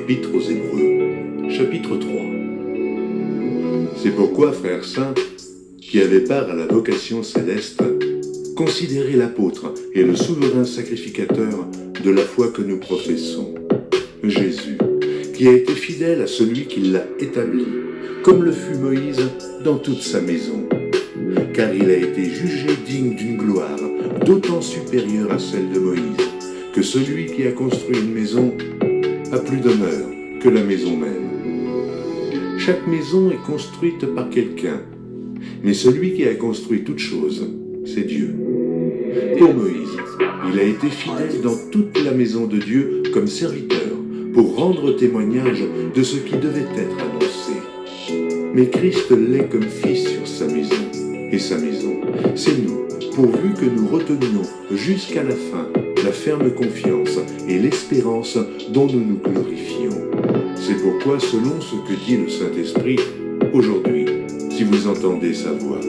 Épître aux Hébreux, chapitre 3. C'est pourquoi, frères saints, qui avaient part à la vocation céleste, considérez l'apôtre et le souverain sacrificateur de la foi que nous professons, Jésus, qui a été fidèle à celui qui l'a établi, comme le fut Moïse dans toute sa maison. Car il a été jugé digne d'une gloire d'autant supérieure à celle de Moïse, que celui qui a construit une maison a plus d'honneur que la maison même. Chaque maison est construite par quelqu'un, mais celui qui a construit toute chose, c'est Dieu. Pour Moïse, il a été fidèle dans toute la maison de Dieu comme serviteur, pour rendre témoignage de ce qui devait être annoncé. Mais Christ l'est comme fils sur sa maison, et sa maison, c'est nous, pourvu que nous retenions jusqu'à la fin la ferme confiance et l'espérance dont nous nous glorifions. C'est pourquoi, selon ce que dit le Saint-Esprit, aujourd'hui, si vous entendez sa voix,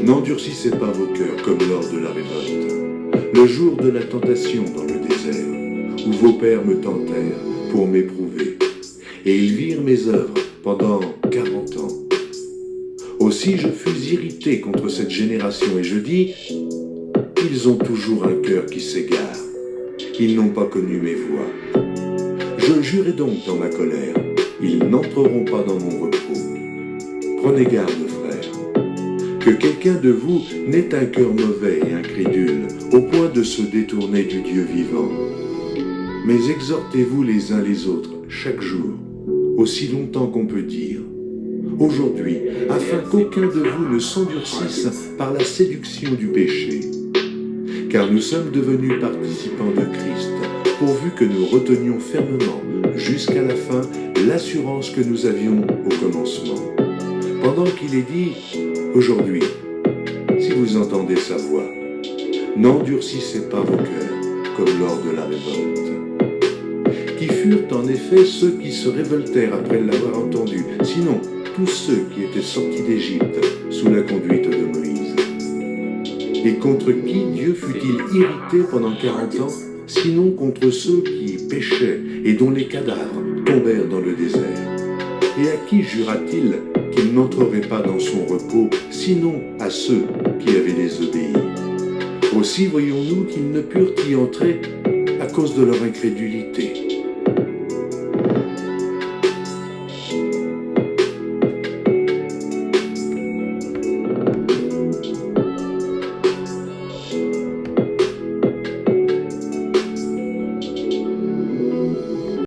n'endurcissez pas vos cœurs comme lors de la révolte, le jour de la tentation dans le désert, où vos pères me tentèrent pour m'éprouver, et ils virent mes œuvres pendant 40 ans. Aussi je fus irrité contre cette génération, et je dis, ils ont toujours un cœur qui s'égare, ils n'ont pas connu mes voies. Je jurai donc dans ma colère, ils n'entreront pas dans mon repos. Prenez garde, frères, que quelqu'un de vous n'ait un cœur mauvais et incrédule, au point de se détourner du Dieu vivant. Mais exhortez-vous les uns les autres, chaque jour, aussi longtemps qu'on peut dire, aujourd'hui, afin qu'aucun de vous ne s'endurcisse par la séduction du péché. Car nous sommes devenus participants de Christ, pourvu que nous retenions fermement, jusqu'à la fin, l'assurance que nous avions au commencement. Pendant qu'il est dit, aujourd'hui, si vous entendez sa voix, n'endurcissez pas vos cœurs, comme lors de la révolte. Qui furent en effet ceux qui se révoltèrent après l'avoir entendu, sinon tous ceux qui étaient sortis d'Égypte sous la conduite de Moïse. Et contre qui Dieu fut-il irrité pendant 40 ans, sinon contre ceux qui péchaient et dont les cadavres tombèrent dans le désert? Et à qui jura-t-il qu'il n'entrerait pas dans son repos, sinon à ceux qui avaient désobéi? Aussi voyons-nous qu'ils ne purent y entrer à cause de leur incrédulité.